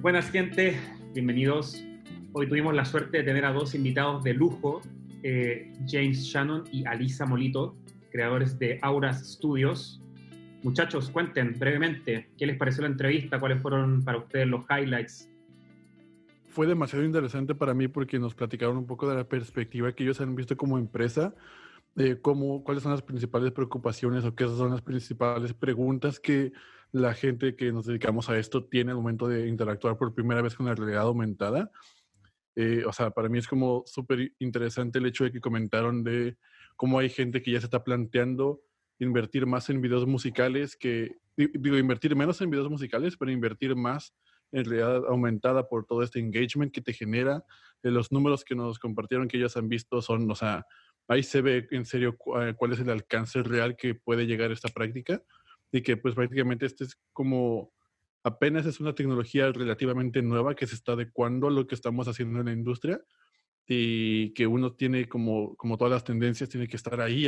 Buenas gente, bienvenidos. Hoy tuvimos la suerte de tener a dos invitados de lujo, James Shannon y Alica Molito, creadores de Auras Studios. Muchachos, cuenten brevemente qué les pareció la entrevista, cuáles fueron para ustedes los highlights. Fue demasiado interesante para mí porque nos platicaron un poco de la perspectiva que ellos han visto como empresa, cuáles son las principales preocupaciones o qué son las principales preguntas que la gente que nos dedicamos a esto tiene al momento de interactuar por primera vez con la realidad aumentada. Para mí es como súper interesante el hecho de que comentaron de cómo hay gente que ya se está planteando invertir más en videos musicales, invertir menos en videos musicales, pero invertir más en realidad aumentada por todo este engagement que te genera. Los números que nos compartieron que ellos han visto son, ahí se ve en serio cuál es el alcance real que puede llegar esta práctica y que pues prácticamente este es como apenas es una tecnología relativamente nueva que se está adecuando a lo que estamos haciendo en la industria y que uno tiene como todas las tendencias, tiene que estar ahí,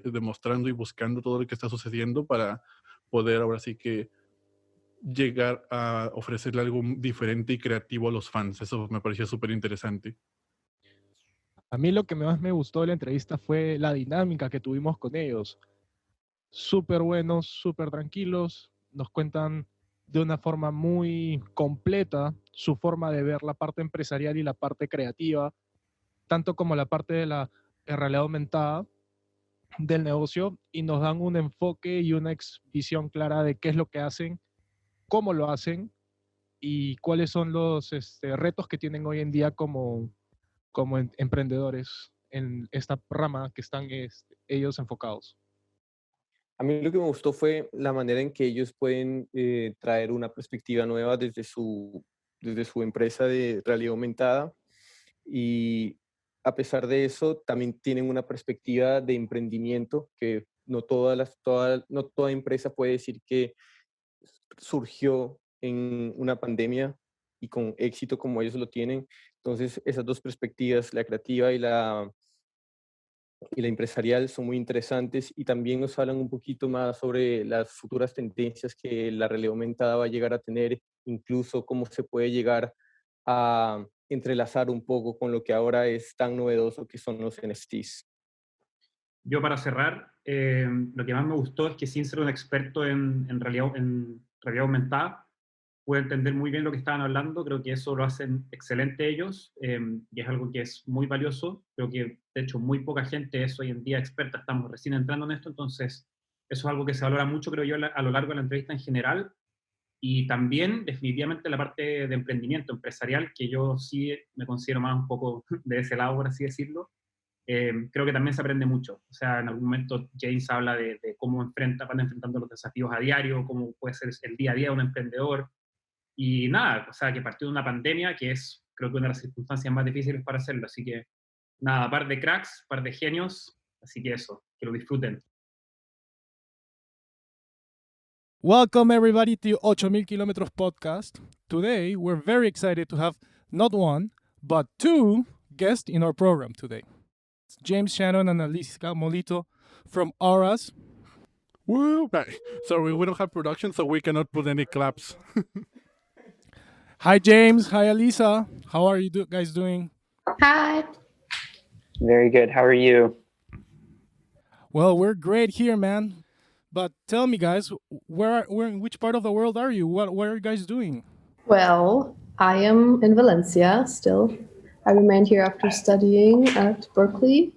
demostrando y buscando todo lo que está sucediendo para poder ahora sí que llegar a ofrecerle algo diferente y creativo a los fans. Eso me pareció súper interesante. A mí lo que más me gustó de la entrevista fue la dinámica que tuvimos con ellos. Súper buenos, súper tranquilos, nos cuentan de una forma muy completa su forma de ver la parte empresarial y la parte creativa, tanto como la parte de la realidad aumentada del negocio, y nos dan un enfoque y una visión clara de qué es lo que hacen, cómo lo hacen y cuáles son los retos que tienen hoy en día como emprendedores en esta rama que están ellos enfocados. A mí lo que me gustó fue la manera en que ellos pueden traer una perspectiva nueva desde su empresa de realidad aumentada, y a pesar de eso también tienen una perspectiva de emprendimiento que no toda empresa puede decir que surgió en una pandemia y con éxito como ellos lo tienen. Entonces esas dos perspectivas, la creativa y la empresarial, son muy interesantes, y también nos hablan un poquito más sobre las futuras tendencias que la realidad aumentada va a llegar a tener, incluso cómo se puede llegar a entrelazar un poco con lo que ahora es tan novedoso que son los NFTs. Yo para cerrar, lo que más me gustó es que sin ser un experto en realidad aumentada, pude entender muy bien lo que estaban hablando. Creo que eso lo hacen excelente ellos, y es algo que es muy valioso. Creo que, de hecho, muy poca gente es hoy en día experta, estamos recién entrando en esto, entonces eso es algo que se valora mucho, creo yo, a lo largo de la entrevista en general, y también definitivamente la parte de emprendimiento empresarial, que yo sí me considero más un poco de ese lado, por así decirlo. Creo que también se aprende mucho. O sea, en algún momento James habla de cómo van enfrentando los desafíos a diario, cómo puede ser el día a día de un emprendedor. Y nada, o sea, que partió de una pandemia, que es, creo que una de las circunstancias más difíciles para hacerlo. Así que, nada, par de cracks, par de genios. Así que eso, que lo disfruten. Welcome everybody to 8,000 Kilometros podcast. Today, we're very excited to have not one, but two guests in our program today. It's James Shannon and Alica Molito from Auras. Woo! Sorry, we don't have production, so we cannot put any claps. Hi, James. Hi, Alica. How are you guys doing? Hi. Very good. How are you? Well, we're great here, man. But tell me, guys, where in which part of the world are you? What are you guys doing? Well, I am in Valencia still. I remained here after studying at Berkeley,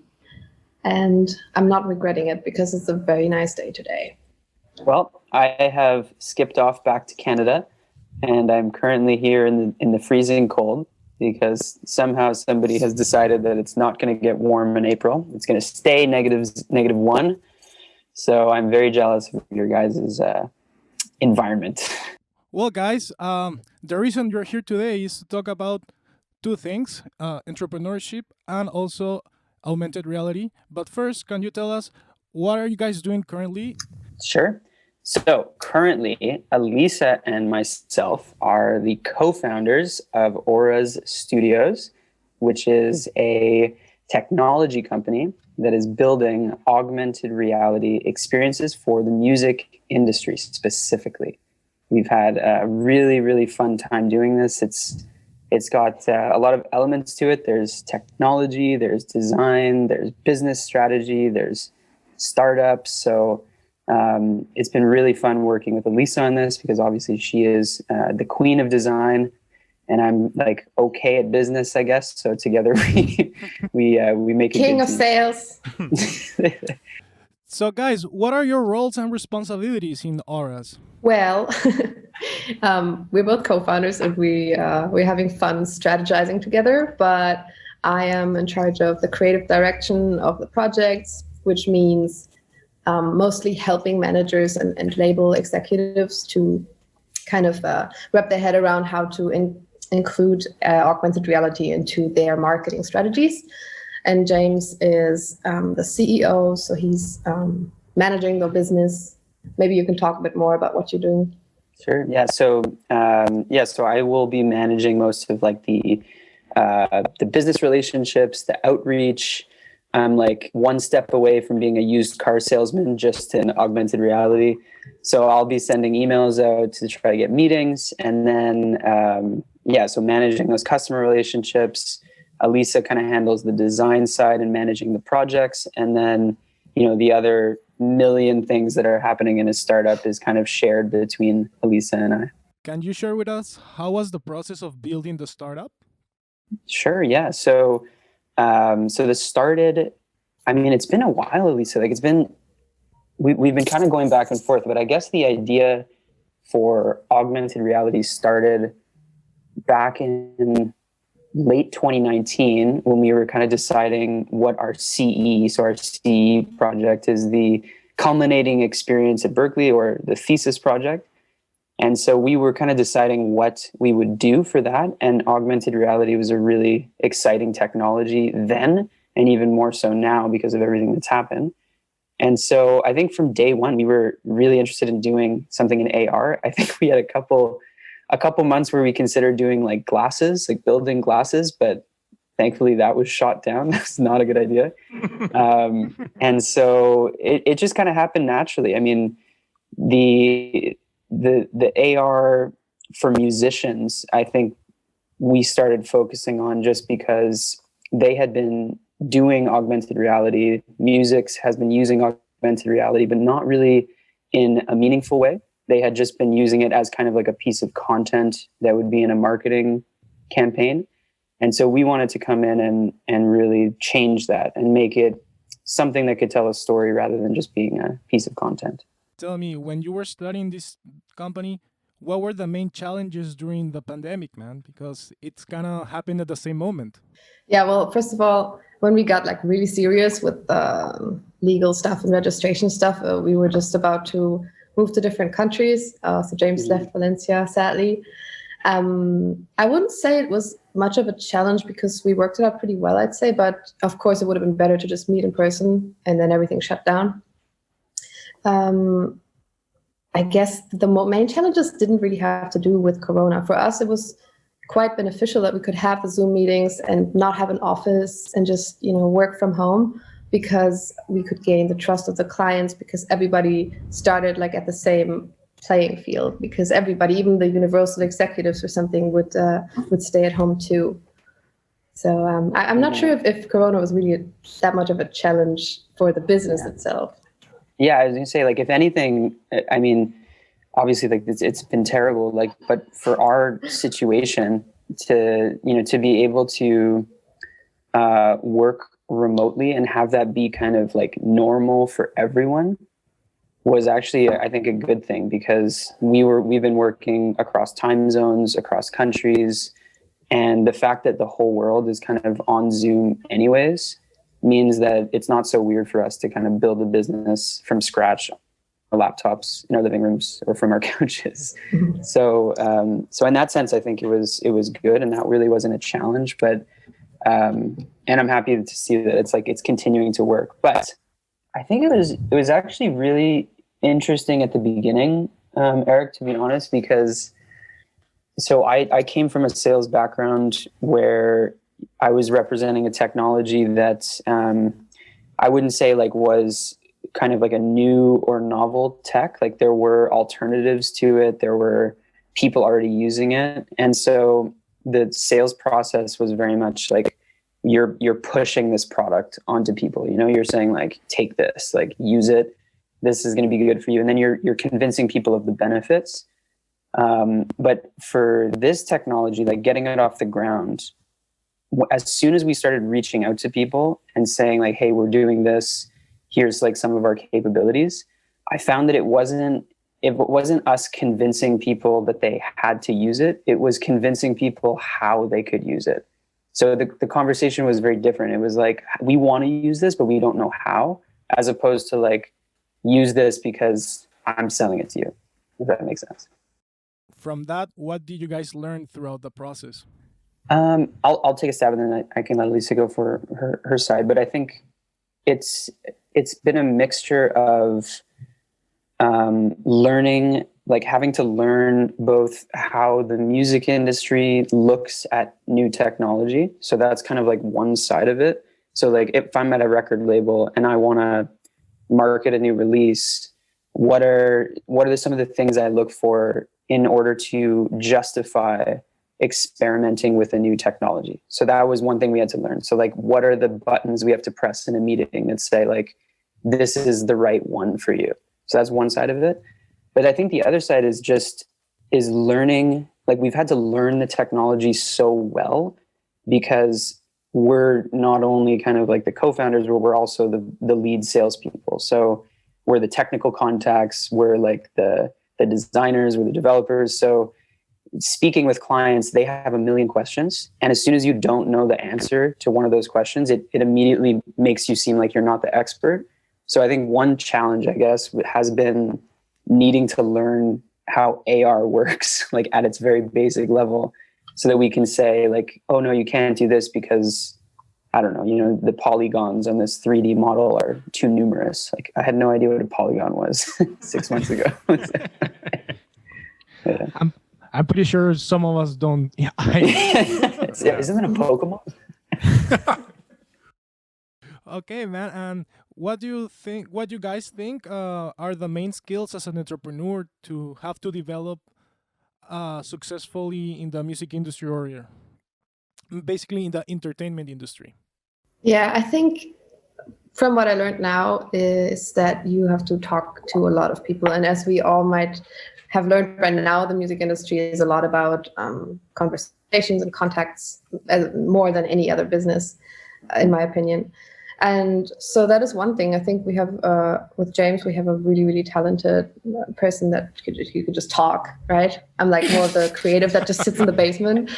and I'm not regretting it because it's a very nice day today. Well, I have skipped off back to Canada, and I'm currently here in the freezing cold because somehow somebody has decided that it's not going to get warm in April. It's going to stay -1. So I'm very jealous of your guys' environment. Well, guys, the reason you're here today is to talk about two things, entrepreneurship and also augmented reality. But first, can you tell us, what are you guys doing currently? Sure. So currently, Alica and myself are the co-founders of Auras Studios, which is a technology company that is building augmented reality experiences for the music industry specifically. We've had a really, really fun time doing this. It's got a lot of elements to it. There's technology, there's design, there's business strategy, there's startups. So it's been really fun working with Alica on this, because obviously she is the queen of design, and I'm like okay at business, I guess. So together we make a King good of team. sales. So, guys, what are your roles and responsibilities in Auras? Well, we're both co-founders, and we're having fun strategizing together. But I am in charge of the creative direction of the projects, which means mostly helping managers and label executives to kind of wrap their head around how to include augmented reality into their marketing strategies. And James is the CEO, so he's managing the business. Maybe you can talk a bit more about what you're doing. Sure. Yeah. So so I will be managing most of like the business relationships, the outreach. I'm like one step away from being a used car salesman, just in augmented reality. So I'll be sending emails out to try to get meetings, and then so managing those customer relationships. Alica kind of handles the design side and managing the projects, and then the other million things that are happening in a startup is kind of shared between Alica and I. Can you share with us how was the process of building the startup? Sure. Yeah. So this started. I mean, it's been a while, Alica. Like we've been kind of going back and forth, but I guess the idea for augmented reality started back in late 2019, when we were kind of deciding what our CE, so our CE project is the culminating experience at Berkeley, or the thesis project. And so we were kind of deciding what we would do for that. And augmented reality was a really exciting technology then, and even more so now because of everything that's happened. And so I think from day one, we were really interested in doing something in AR. I think we had a couple months where we considered doing like glasses, like building glasses, but thankfully that was shot down. That's not a good idea. And so it just kind of happened naturally. I mean, the AR for musicians, I think we started focusing on just because they had been doing augmented reality. Music has been using augmented reality, but not really in a meaningful way. They had just been using it as kind of like a piece of content that would be in a marketing campaign. And so we wanted to come in and really change that and make it something that could tell a story rather than just being a piece of content. Tell me, when you were starting this company, what were the main challenges during the pandemic, man? Because it's kind of happened at the same moment. Yeah, well, first of all, when we got like really serious with legal stuff and registration stuff, we were just about to move to different countries. So James left Valencia, sadly. I wouldn't say it was much of a challenge because we worked it out pretty well, I'd say. But of course, it would have been better to just meet in person, and then everything shut down. I guess the main challenges didn't really have to do with Corona. For us, it was quite beneficial that we could have the Zoom meetings and not have an office and just, work from home, because we could gain the trust of the clients, because everybody started like at the same playing field, because everybody, even the universal executives or something, would stay at home too. So I'm not sure if Corona was really that much of a challenge for the business itself. Yeah, I was going to say, like, if anything, I mean, obviously, like, it's been terrible, like, but for our situation to be able to work remotely and have that be kind of like normal for everyone was actually, I think, a good thing, because we've been working across time zones, across countries, and the fact that the whole world is kind of on Zoom anyways means that it's not so weird for us to kind of build a business from scratch, our laptops in our living rooms or from our couches. So in that sense, I think it was good, and that really wasn't a challenge. But and I'm happy to see that it's continuing to work. But I think it was actually really interesting at the beginning, Eric, to be honest, because I came from a sales background where I was representing a technology that I wouldn't say like was kind of like a new or novel tech. Like there were alternatives to it. There were people already using it. And so the sales process was very much like you're pushing this product onto people. You know, you're saying like, take this, like use it. This is going to be good for you. And then you're convincing people of the benefits. But for this technology, like getting it off the ground, as soon as we started reaching out to people and saying like, hey, we're doing this, here's like some of our capabilities, I found that it wasn't us convincing people that they had to use it. It was convincing people how they could use it. So the conversation was very different. It was like, we want to use this, but we don't know how, as opposed to like, use this because I'm selling it to you, if that makes sense. From that, what did you guys learn throughout the process? I'll take a stab and then I can let Lisa go for her side. But I think it's been a mixture of learning, like having to learn both how the music industry looks at new technology. So that's kind of like one side of it. So like if I'm at a record label and I want to market a new release, what are some of the things I look for in order to justify experimenting with a new technology? So that was one thing we had to learn. So like, what are the buttons we have to press in a meeting that say like, this is the right one for you? So that's one side of it. But I think the other side is learning, like we've had to learn the technology so well because we're not only kind of like the co-founders, but we're also the lead salespeople. So we're the technical contacts, we're like the designers, we're the developers. So speaking with clients, they have a million questions. And as soon as you don't know the answer to one of those questions, it immediately makes you seem like you're not the expert. So I think one challenge, I guess, has been needing to learn how AR works, like at its very basic level, so that we can say like, oh no, you can't do this because, I don't know, you know, the polygons on this 3D model are too numerous. Like I had no idea what a polygon was 6 months ago. Yeah. I'm pretty sure some of us don't. Yeah, Isn't that a Pokemon? Okay, man. And what do you guys think are the main skills as an entrepreneur to have to develop successfully in the music industry or basically in the entertainment industry? Yeah, I think from what I learned now is that you have to talk to a lot of people. And as we all might have learned by now, the music industry is a lot about conversations and contacts more than any other business, in my opinion. And so that is one thing. I think we have, with James, we have a really, really talented person that you could just talk, right? I'm like more of the creative that just sits in the basement.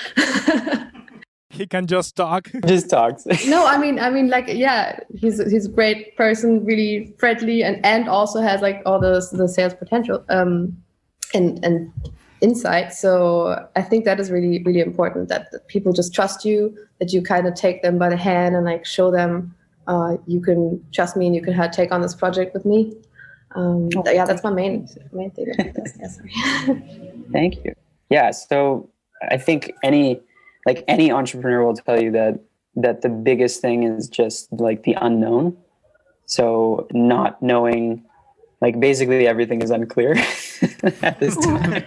He can just talk. Just talks. No, I mean, like, yeah, he's a great person, really friendly, and also has like all the sales potential and insight. So I think that is really, really important that people just trust you, that you kind of take them by the hand and like show them you can trust me and you can take on this project with me. Yeah, that's my main thing. Yeah, sorry. Thank you. Yeah, so I think any entrepreneur will tell you that the biggest thing is just like the unknown. So not knowing, like basically everything is unclear at this time.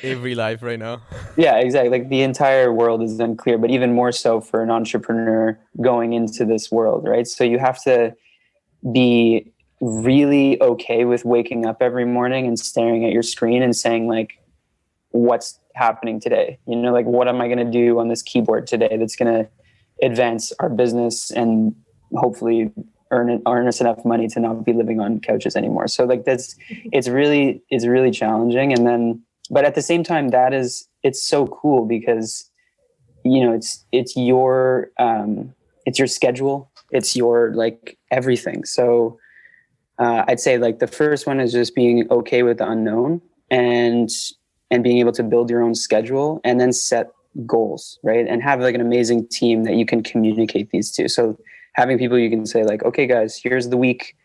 Every life right now. Yeah, exactly. Like the entire world is unclear, but even more so for an entrepreneur going into this world, right? So you have to be really okay with waking up every morning and staring at your screen and saying like, what's happening today? You know, like what am I going to do on this keyboard today that's going to advance our business and hopefully earn us enough money to not be living on couches anymore. So like it's really challenging. And then, but at the same time, it's so cool because, you know, it's your schedule. It's your like everything. So I'd say like the first one is just being okay with the unknown and being able to build your own schedule and then set goals, right? And have like an amazing team that you can communicate these to. So having people you can say like, okay, guys, here's the week.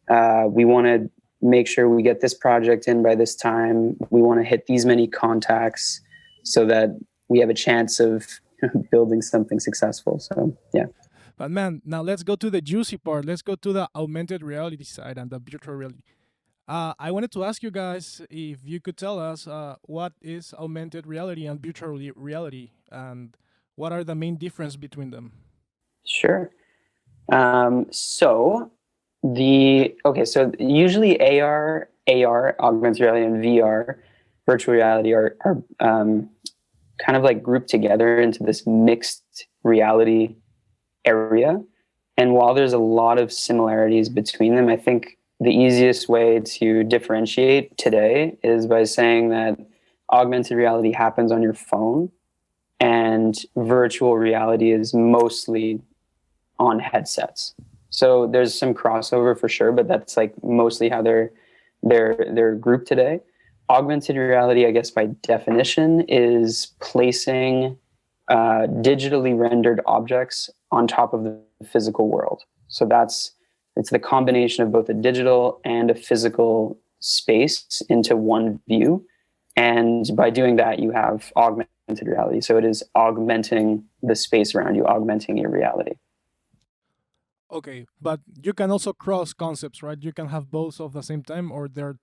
We want to make sure we get this project in by this time. We want to hit these many contacts so that we have a chance of building something successful. So, yeah. But man, now let's go to the juicy part. Let's go to the augmented reality side and the virtual reality. I wanted to ask you guys if you could tell us what is augmented reality and virtual reality, and what are the main difference between them? Sure. So usually AR, augmented reality, and VR, virtual reality, are kind of like grouped together into this mixed reality area. And while there's a lot of similarities between them, I think the easiest way to differentiate today is by saying that augmented reality happens on your phone and virtual reality is mostly on headsets. So there's some crossover for sure, but that's like mostly how they're grouped today. Augmented reality, I guess by definition, is placing digitally rendered objects on top of the physical world. So it's the combination of both a digital and a physical space into one view. And by doing that, you have augmented reality. So it is augmenting the space around you, augmenting your reality. Okay, but you can also cross concepts, right? You can have both at the same time, or they're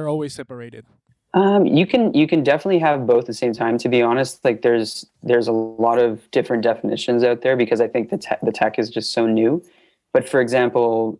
always separated. You can definitely have both at the same time. To be honest, like there's a lot of different definitions out there because I think the tech is just so new. But for example,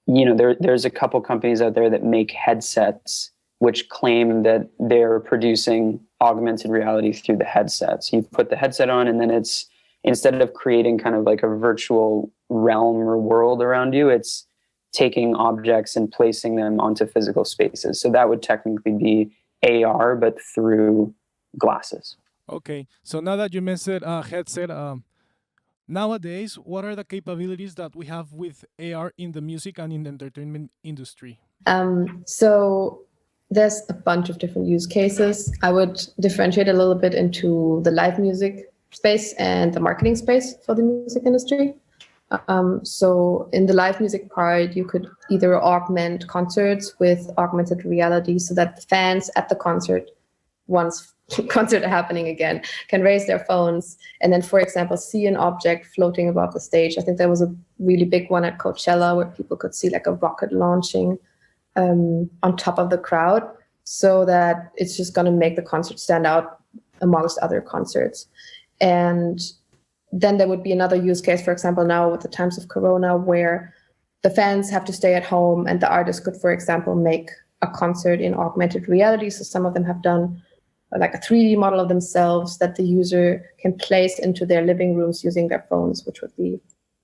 there's a couple companies out there that make headsets which claim that they're producing augmented reality through the headsets. You put the headset on, and then it's, instead of creating kind of like a virtual realm or world around you, it's taking objects and placing them onto physical spaces. So that would technically be AR, but through glasses. Okay, so now that you mentioned headset, nowadays, what are the capabilities that we have with AR in the music and in the entertainment industry? So there's a bunch of different use cases. I would differentiate a little bit into the live music space and the marketing space for the music industry. So in the live music part, you could either augment concerts with augmented reality so that the fans at the concert, once concert happening again, can raise their phones and then, for example, see an object floating above the stage. I think there was a really big one at Coachella where people could see like a rocket launching on top of the crowd, so that it's just going to make the concert stand out amongst other concerts. And then there would be another use case, for example, now with the times of Corona, where the fans have to stay at home and the artist could, for example, make a concert in augmented reality. So some of them have done like a 3D model of themselves that the user can place into their living rooms using their phones, which would be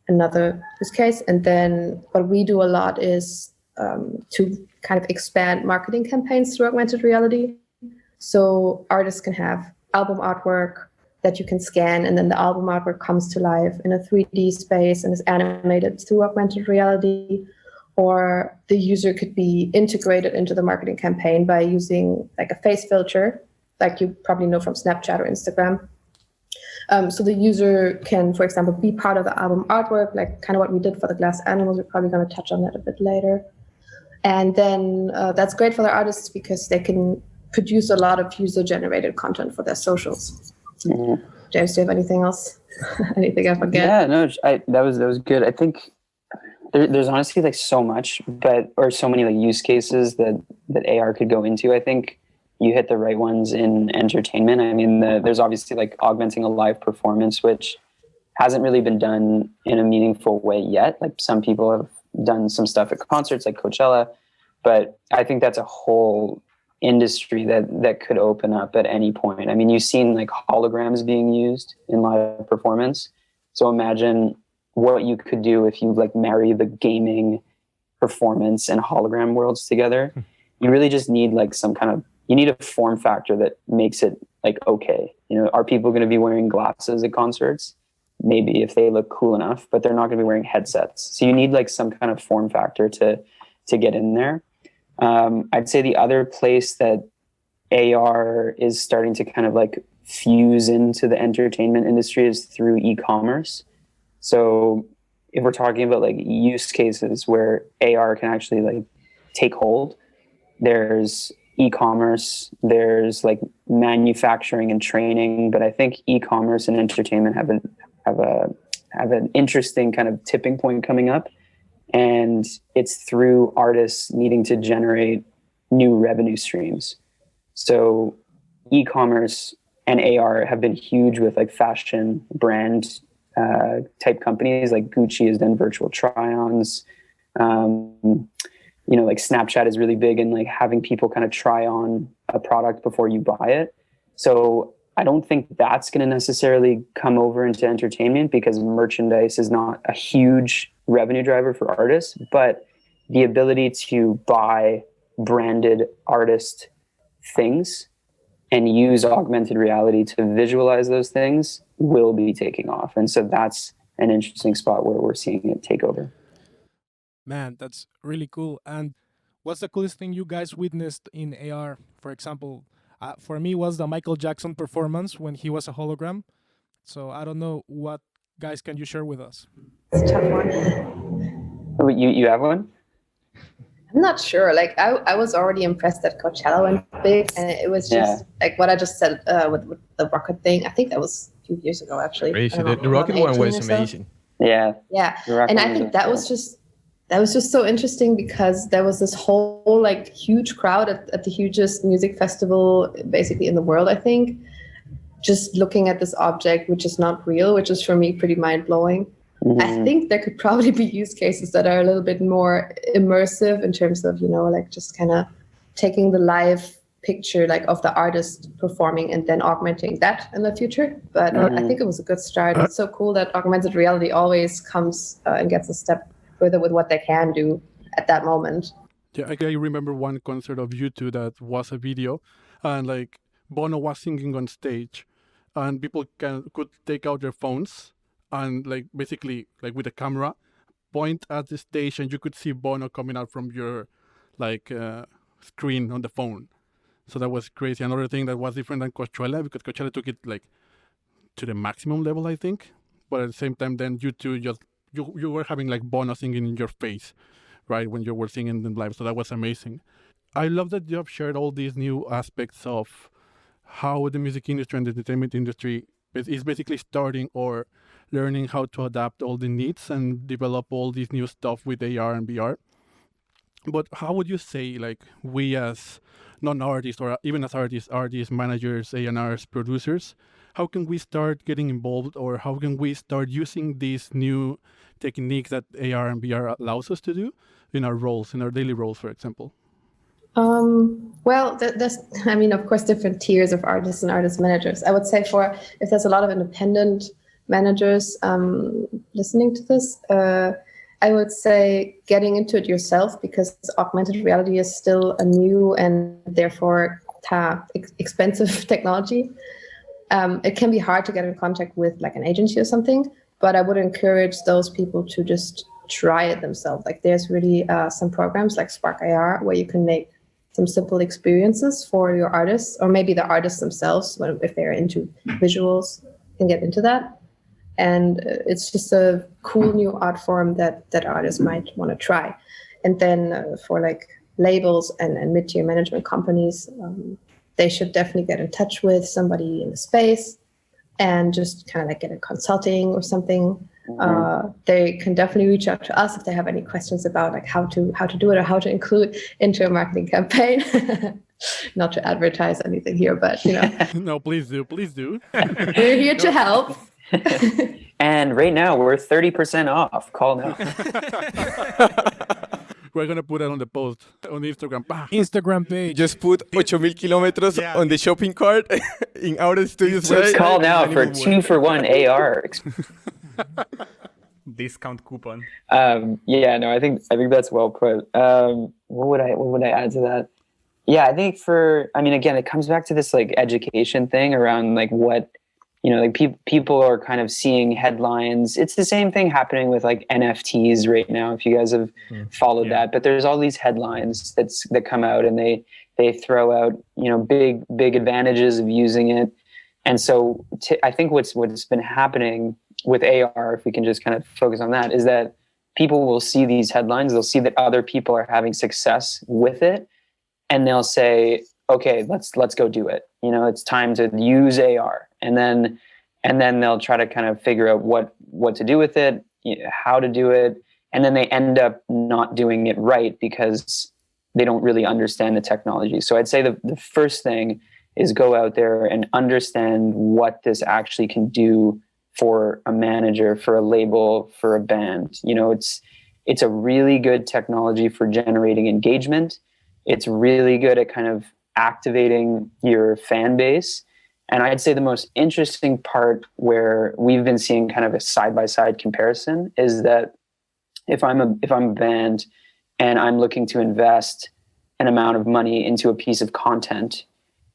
another use case. And then what we do a lot is to kind of expand marketing campaigns through augmented reality. So artists can have album artwork that you can scan, and then the album artwork comes to life in a 3D space and is animated through augmented reality. Or the user could be integrated into the marketing campaign by using like a face filter, like you probably know from Snapchat or Instagram. So the user can, for example, be part of the album artwork, like kind of what we did for the Glass Animals. We're probably going to touch on that a bit later. And then that's great for the artists because they can produce a lot of user-generated content for their socials. Mm-hmm. James, do you have anything else? Anything I forget? Yeah, no, that was good. I think there's honestly like so much, or so many like use cases that AR could go into. I think you hit the right ones in entertainment. I mean, there's obviously like augmenting a live performance, which hasn't really been done in a meaningful way yet. Like some people have done some stuff at concerts like Coachella, but I think that's a whole industry that could open up at any point. I mean, you've seen like holograms being used in live performance. So imagine what you could do if you like marry the gaming performance and hologram worlds together. You really just need like you need a form factor that makes it like, okay, are people going to be wearing glasses at concerts? Maybe if they look cool enough, but they're not going to be wearing headsets. So you need like some kind of form factor to get in there. I'd say the other place that AR is starting to kind of like fuse into the entertainment industry is through e-commerce. So if we're talking about like use cases where AR can actually like take hold, there's e-commerce, there's like manufacturing and training, but I think e-commerce and entertainment have have an interesting kind of tipping point coming up, and it's through artists needing to generate new revenue streams. So e-commerce and AR have been huge with like fashion brand type companies. Like Gucci has done virtual try-ons. Like Snapchat is really big in like having people kind of try on a product before you buy it. So I don't think that's going to necessarily come over into entertainment, because merchandise is not a huge revenue driver for artists, but the ability to buy branded artist things and use augmented reality to visualize those things will be taking off. And so that's an interesting spot where we're seeing it take over. Man, that's really cool. And what's the coolest thing you guys witnessed in AR? For example, for me was the Michael Jackson performance when he was a hologram. So I don't know, what guys can you share with us? It's a tough one. Oh, you have one? I'm not sure. Like I was already impressed that Coachella went big, and it was just like what I just said with the rocket thing. I think that was a few years ago, actually. Crazy. The rocket one was amazing. Yeah. And I think that was just so interesting, because there was this whole like huge crowd at the hugest music festival basically in the world, I think, just looking at this object, which is not real, which is for me pretty mind-blowing. Mm-hmm. I think there could probably be use cases that are a little bit more immersive in terms of, like just kind of taking the live picture like of the artist performing and then augmenting that in the future. But I think it was a good start. It's so cool that augmented reality always comes and gets a step further with what they can do at that moment. Yeah, I remember one concert of U2 that was a video, and like Bono was singing on stage, and people could take out their phones and like basically like with a camera point at the stage, and you could see Bono coming out from your like screen on the phone. So that was crazy. Another thing that was different than Coachella, because Coachella took it like to the maximum level, I think. But at the same time, then you were having like Bono singing in your face, right, when you were singing them live. So that was amazing. I love that you have shared all these new aspects of how the music industry and the entertainment industry is basically starting or learning how to adapt all the needs and develop all this new stuff with AR and VR. But how would you say, like, we as non-artists or even as artists, managers, A&Rs, producers, how can we start getting involved, or how can we start using these new techniques that AR and VR allows us to do in our roles, in our daily roles, for example? Well, there's, of course, different tiers of artists and artist managers. I would say if there's a lot of independent managers listening to this, I would say getting into it yourself, because augmented reality is still a new and therefore expensive technology. It can be hard to get in contact with like an agency or something, but I would encourage those people to just try it themselves. Like there's really some programs like Spark AR where you can make some simple experiences for your artists, or maybe the artists themselves, if they're into visuals, can get into that. And it's just a cool new art form that artists might want to try. And then for like labels and mid-tier management companies, they should definitely get in touch with somebody in the space and just kind of like get a consulting or something. They can definitely reach out to us if they have any questions about like how to do it or how to include into a marketing campaign. Not to advertise anything here, but No, please do. We're here to help. And right now we're 30% off. Call now. We're going to put it on the post on Instagram. Instagram page. Just put 8,000 kilometers on the shopping cart in our studio's website. Call now for 2-for-1 AR. Discount coupon. I think that's well put. What would I add to that? Yeah, I think again, it comes back to this like education thing around like what, like people are kind of seeing headlines. It's the same thing happening with like NFTs right now, if you guys have followed that. But there's all these headlines that come out, and they throw out, big advantages of using it. And so I think what's been happening with AR, if we can just kind of focus on that, is that people will see these headlines. They'll see that other people are having success with it, and they'll say, okay, let's go do it. It's time to use AR. And then and then they'll try to kind of figure out what to do with it, how to do it, and then they end up not doing it right because they don't really understand the technology. So I'd say the first thing is go out there and understand what this actually can do for a manager, for a label, for a band. It's a really good technology for generating engagement. It's really good at kind of activating your fan base. And I'd say the most interesting part where we've been seeing kind of a side-by-side comparison is that if I'm a band and I'm looking to invest an amount of money into a piece of content,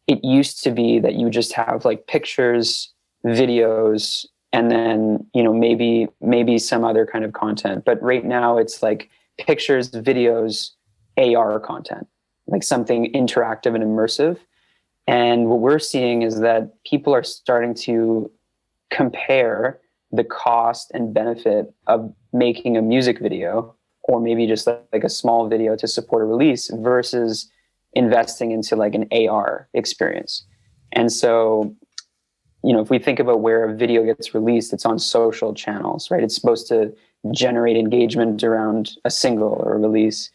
it used to be that you just have like pictures, videos, and then, maybe some other kind of content. But right now it's like pictures, videos, AR content, like something interactive and immersive. And what we're seeing is that people are starting to compare the cost and benefit of making a music video, or maybe just like a small video to support a release, versus investing into like an AR experience. And so, if we think about where a video gets released, it's on social channels, right? It's supposed to generate engagement around a single or a release.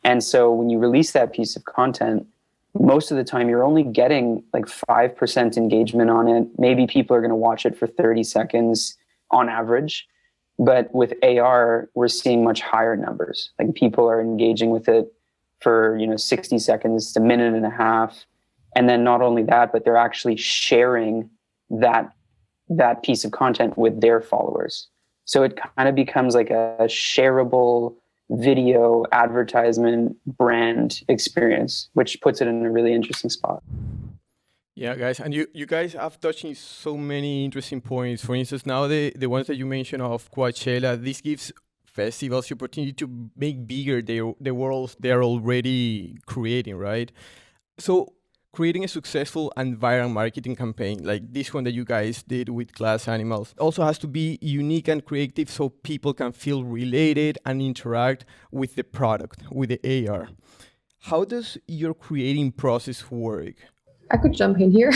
And so when you release that piece of content, most of the time you're only getting like 5% engagement on it. Maybe people are going to watch it for 30 seconds on average. But with AR, we're seeing much higher numbers. Like people are engaging with it for, 60 seconds to a minute and a half. And then not only that, but they're actually sharing that piece of content with their followers. So it kind of becomes like a shareable video advertisement brand experience, which puts it in a really interesting spot. Yeah, guys, and you guys have touching so many interesting points. For instance, now the ones that you mentioned of Coachella, this gives festivals the opportunity to make bigger the worlds they're already creating, right? So creating a successful and viral marketing campaign like this one that you guys did with Glass Animals also has to be unique and creative so people can feel related and interact with the product, with the AR. How does your creating process work? I could jump in here.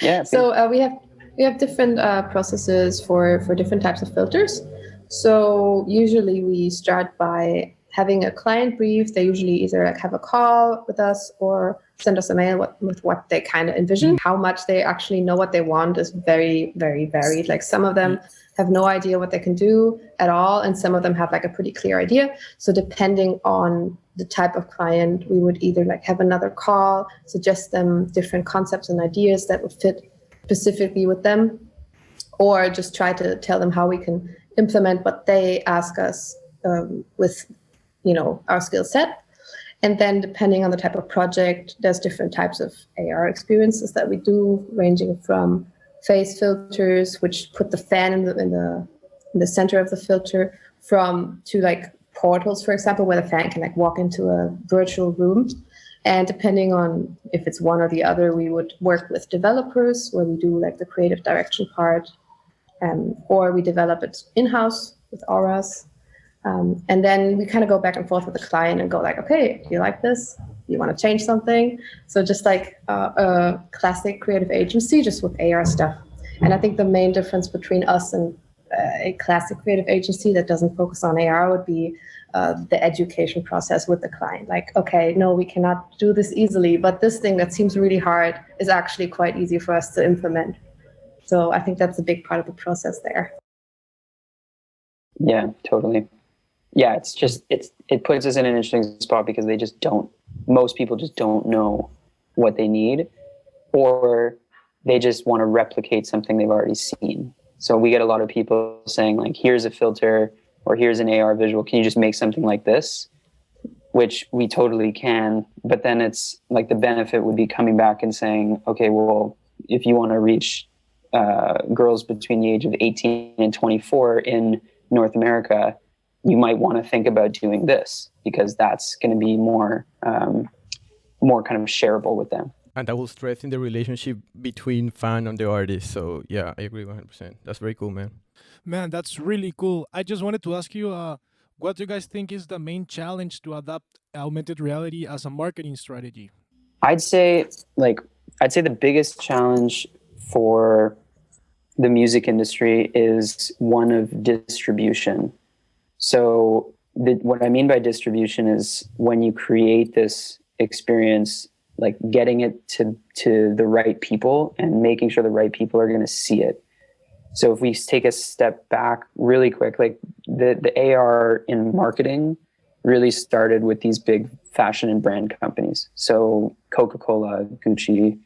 Yeah. So we have different processes for different types of filters. So usually we start by having a client brief. They usually either like have a call with us or send us a mail with what they kind of envision. How much they actually know what they want is very, very varied. Like some of them have no idea what they can do at all, and some of them have like a pretty clear idea. So depending on the type of client, we would either like have another call, suggest them different concepts and ideas that would fit specifically with them, or just try to tell them how we can implement what they ask us with our skill set. And then depending on the type of project, there's different types of AR experiences that we do, ranging from face filters, which put the fan in the center of the filter, to like portals, for example, where the fan can like walk into a virtual room. And depending on if it's one or the other, we would work with developers where we do like the creative direction part, or we develop it in-house with auras. And then we kind of go back and forth with the client and go like, okay, do you like this? Do you want to change something? So just like a classic creative agency, just with AR stuff. And I think the main difference between us and a classic creative agency that doesn't focus on AR would be the education process with the client. Like, okay, no, we cannot do this easily, but this thing that seems really hard is actually quite easy for us to implement. So I think that's a big part of the process there. Yeah, totally. Yeah, it puts us in an interesting spot because most people just don't know what they need, or they just want to replicate something they've already seen. So we get a lot of people saying like, here's a filter or here's an AR visual. Can you just make something like this? Which we totally can. But then it's like the benefit would be coming back and saying, okay, well, if you want to reach girls between the age of 18 and 24 in North America, you might want to think about doing this because that's going to be more kind of shareable with them. And that will strengthen the relationship between fan and the artist. So yeah, I agree 100%. That's very cool, man. Man, that's really cool. I just wanted to ask you, what do you guys think is the main challenge to adopt augmented reality as a marketing strategy? I'd say the biggest challenge for the music industry is one of distribution. So what I mean by distribution is when you create this experience, like getting it to the right people and making sure the right people are going to see it. So if we take a step back really quick, like the AR in marketing really started with these big fashion and brand companies. So Coca-Cola, Gucci,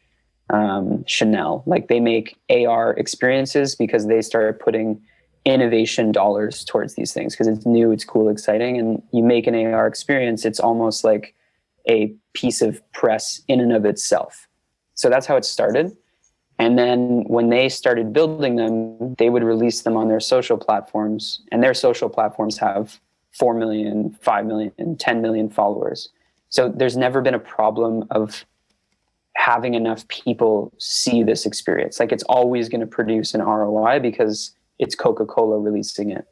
Chanel, like they make AR experiences because they started putting innovation dollars towards these things because it's new, it's cool, exciting. And you make an AR experience, it's almost like a piece of press in and of itself. So that's how it started. And then when they started building them, they would release them on their social platforms, and their social platforms have 4 million, 5 million, 10 million followers. So there's never been a problem of having enough people see this experience. Like it's always going to produce an ROI because it's Coca-Cola releasing it.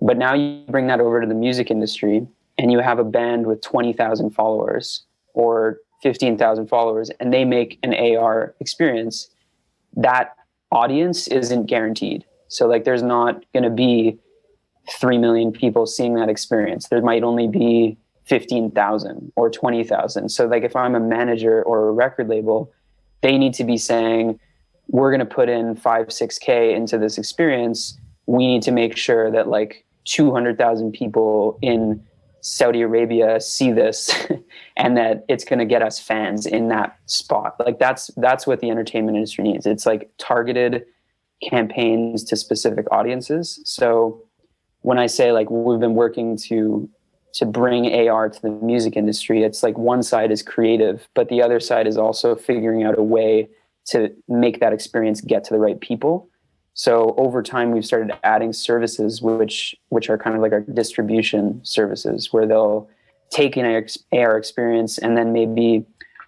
But now you bring that over to the music industry and you have a band with 20,000 followers or 15,000 followers and they make an AR experience. That audience isn't guaranteed. So like there's not going to be 3 million people seeing that experience. There might only be 15,000 or 20,000. So like if I'm a manager or a record label, they need to be saying, we're going to put in 5-6K into this experience. We need to make sure that like 200,000 people in Saudi Arabia see this and that it's going to get us fans in that spot. Like that's what the entertainment industry needs. It's like targeted campaigns to specific audiences. So when I say like we've been working to bring AR to the music industry, it's like one side is creative, but the other side is also figuring out a way to make that experience get to the right people. So over time, we've started adding services, which are kind of like our distribution services, where they'll take an AR experience and then maybe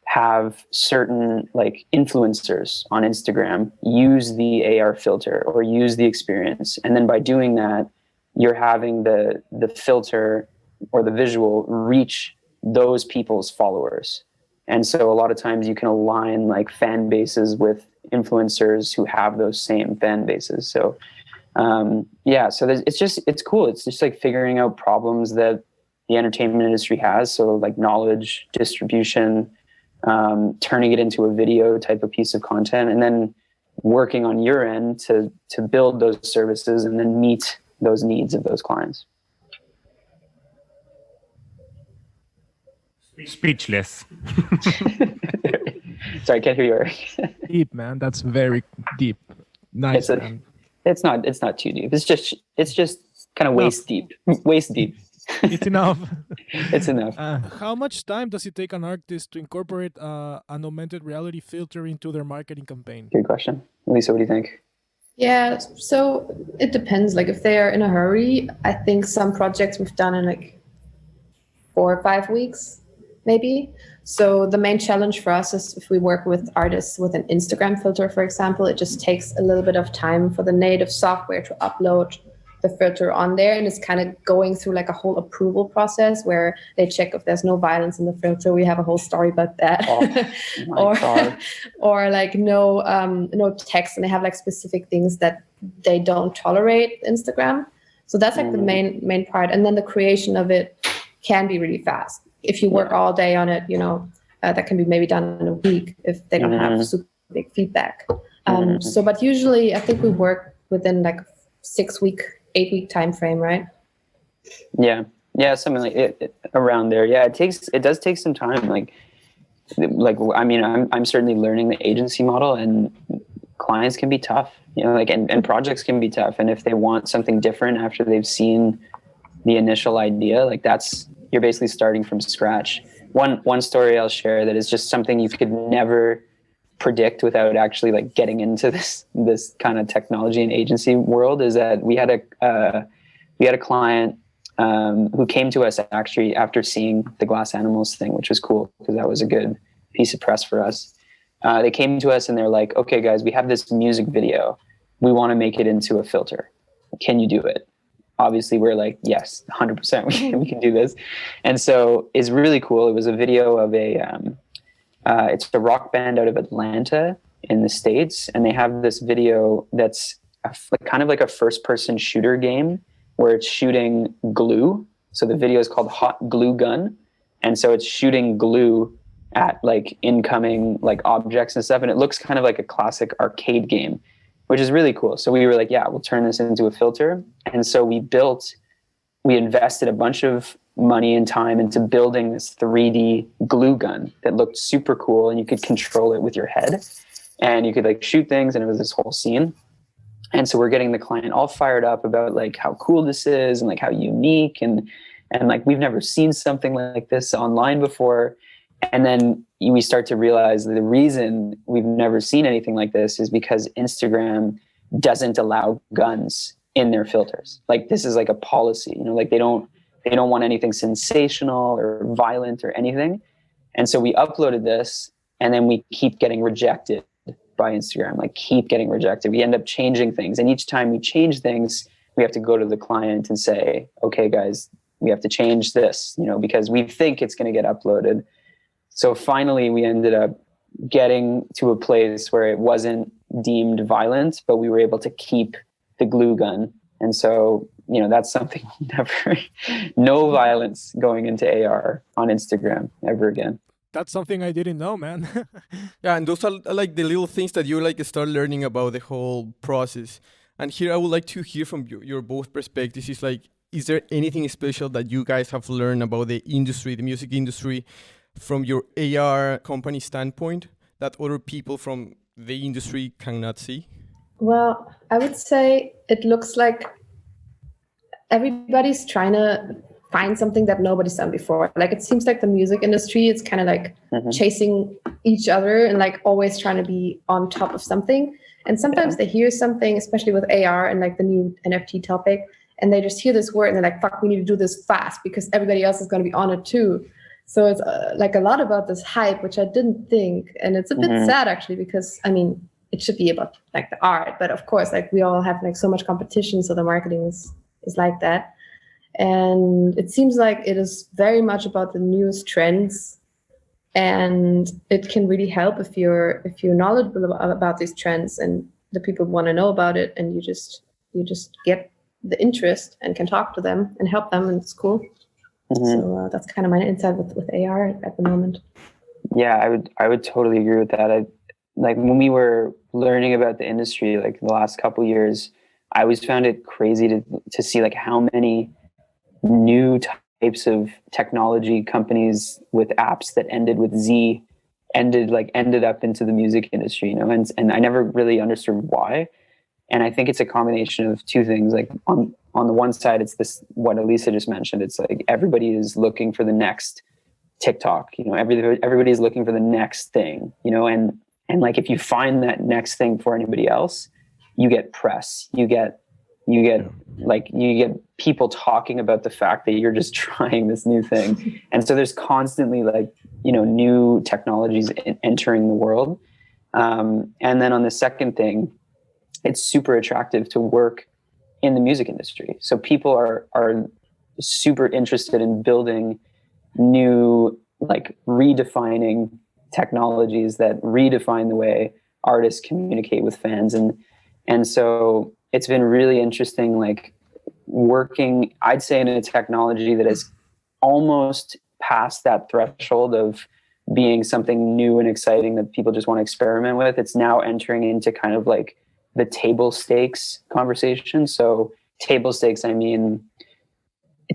have certain like influencers on Instagram use the AR filter or use the experience. And then by doing that, you're having the filter or the visual reach those people's followers. And so a lot of times you can align like fan bases with influencers who have those same fan bases. So so it's cool. It's just like figuring out problems that the entertainment industry has. So like knowledge, distribution, turning it into a video type of piece of content, and then working on your end to build those services and then meet those needs of those clients. Speechless. Sorry, I can't hear you, Eric. Deep, man. That's very deep. Nice, man. It's not too deep. It's just kind of waist deep. Waist deep. It's enough. It's enough. How much time does it take an artist to incorporate an augmented reality filter into their marketing campaign? Good question. Lisa, what do you think? Yeah, so it depends. Like if they are in a hurry, I think some projects we've done in like 4 or 5 weeks, maybe. So the main challenge for us is if we work with artists with an Instagram filter, for example, it just takes a little bit of time for the native software to upload the filter on there. And it's kind of going through like a whole approval process where they check if there's no violence in the filter. We have a whole story about that. Or like no text, and they have like specific things that they don't tolerate Instagram. So that's like the main part. And then the creation of it can be really fast. If you work all day on it, that can be maybe done in a week if they don't have super big feedback. But usually I think we work within like 8 week time frame, right? Yeah, something like it around there. Yeah, it does take some time. Like I mean, I'm certainly learning the agency model, and clients can be tough, and projects can be tough. And if they want something different after they've seen the initial idea, like you're basically starting from scratch. One story I'll share that is just something you could never predict without actually like getting into this kind of technology and agency world is that we had a client who came to us actually after seeing the glass animals thing, which was cool because that was a good piece of press for us. They came to us and they're like, okay guys, we have this music video. We want to make it into a filter. Can you do it? Obviously we're like, yes, 100% we can do this. And so it's really cool. It was a video of it's a rock band out of Atlanta. in the States, and they have this video that's kind of like a first-person shooter game where it's shooting glue. So the video is called Hot Glue Gun, and so it's shooting glue at like incoming like objects and stuff, and it looks kind of like a classic arcade game, which is really cool. So we were like, yeah, we'll turn this into a filter. And so we invested a bunch of money and time into building this 3D glue gun that looked super cool, and you could control it with your head, and you could like shoot things, and it was this whole scene. And so we're getting the client all fired up about like how cool this is and like how unique and like we've never seen something like this online before. And then we start to realize that the reason we've never seen anything like this is because Instagram doesn't allow guns in their filters. Like this is like a policy, you know, like they don't want anything sensational or violent or anything. And so we uploaded this, and then we keep getting rejected by Instagram, like keep getting rejected. We end up changing things. And each time we change things, we have to go to the client and say, okay, guys, we have to change this, you know, because we think it's going to get uploaded. So finally we ended up getting to a place where it wasn't deemed violent, but we were able to keep the glue gun. And so, you know, that's something never, no violence going into AR on Instagram ever again. That's something I didn't know, man. Yeah, and those are like the little things that you like start learning about the whole process. And here I would like to hear from your both perspectives. Is like, is there anything special that you guys have learned about the industry, the music industry, from your AR company standpoint that other people from the industry cannot see? Well, I would say it looks like everybody's trying to find something that nobody's done before. Like it seems like the music industry is kind of like chasing each other and like always trying to be on top of something. And sometimes they hear something, especially with AR and like the new NFT topic, and they just hear this word and they're like, fuck, we need to do this fast because everybody else is going to be on it too. So it's like a lot about this hype, which I didn't think. And it's a bit sad actually, because I mean, it should be about like the art, but of course, like we all have like so much competition. So the marketing is like that. And it seems like it is very much about the newest trends, and it can really help if you're knowledgeable about these trends and the people want to know about it, and you just get the interest and can talk to them and help them, and it's cool. So that's kind of my insight with AR at the moment. Yeah, I would totally agree with that. Like when we were learning about the industry, like the last couple of years, I always found it crazy to see like how many new types of technology companies with apps that ended with Z ended up into the music industry, you know, and I never really understood why. And I think it's a combination of two things. Like on the one side, it's this, what Elisa just mentioned. It's like everybody is looking for the next TikTok, you know, everybody is looking for the next thing, you know, and like if you find that next thing for anybody else, you get press, you get people talking about the fact that you're just trying this new thing. And so there's constantly like, you know, new technologies entering the world. And then on the second thing, it's super attractive to work in the music industry. So people are super interested in building new, like redefining technologies that redefine the way artists communicate with fans. And so it's been really interesting, like working, I'd say, in a technology that is almost past that threshold of being something new and exciting that people just want to experiment with. It's now entering into kind of like the table stakes conversation. So table stakes, I mean,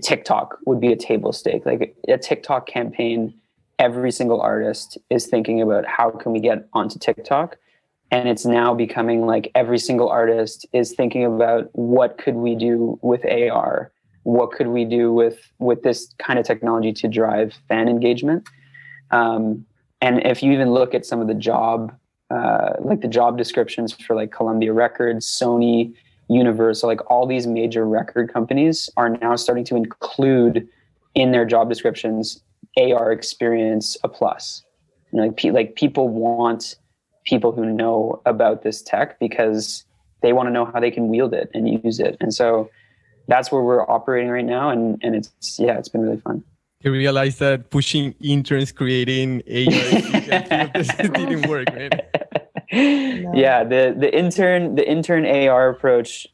TikTok would be a table stake. Like a TikTok campaign, every single artist is thinking about how can we get onto TikTok. And it's now becoming like every single artist is thinking about what could we do with AR? What could we do with this kind of technology to drive fan engagement? And if you even look at some of the job descriptions for like Columbia Records, Sony, Universal, like all these major record companies are now starting to include in their job descriptions AR experience a plus. You know, like people want people who know about this tech because they want to know how they can wield it and use it. And so that's where we're operating right now. And it's been really fun. You realize that pushing interns creating AI didn't work, man. Yeah, the intern AR approach.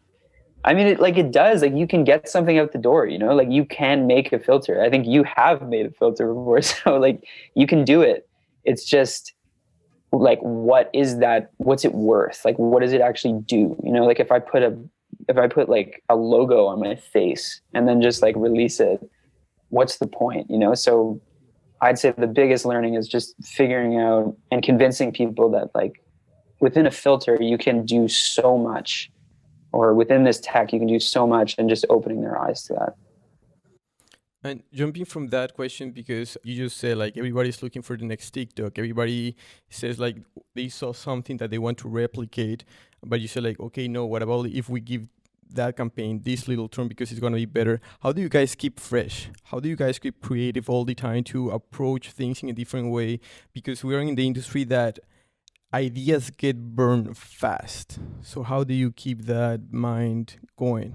I mean, it does, like, you can get something out the door, you know, like you can make a filter. I think you have made a filter before, so like you can do it. It's just like, what is that? What's it worth? Like, what does it actually do? You know, like if I put like a logo on my face and then just like release it, what's the point? You know, so I'd say the biggest learning is just figuring out and convincing people that like within a filter you can do so much, or within this tech you can do so much, and just opening their eyes to that. And jumping from that question, because you just said like everybody's looking for the next TikTok, everybody says like they saw something that they want to replicate, but you said like, okay, no, what about if we give that campaign this little term because it's going to be better? How do you guys keep fresh? How do you guys keep creative all the time to approach things in a different way? Because we're in the industry that ideas get burned fast. So how do you keep that mind going?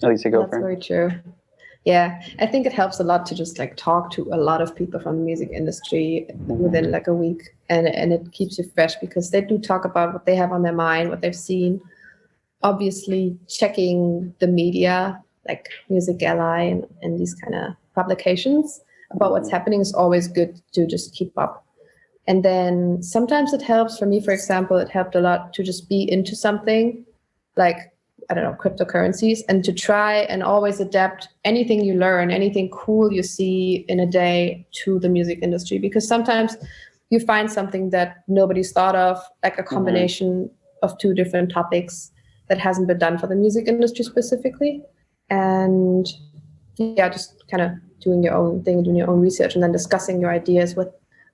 Alicia, go That's for it. very true. Yeah, I think it helps a lot to just like talk to a lot of people from the music industry within like a week, and it keeps you fresh because they do talk about what they have on their mind, what they've seen. Obviously, checking the media like Music Ally and these kind of publications about what's happening is always good to just keep up. And then sometimes it helps, for me, for example, it helped a lot to just be into something like, I don't know, cryptocurrencies, and to try and always adapt anything you learn, anything cool you see in a day to the music industry. Because sometimes you find something that nobody's thought of, like a combination of two different topics that hasn't been done for the music industry specifically. And yeah, just kind of doing your own thing, doing your own research, and then discussing your ideas with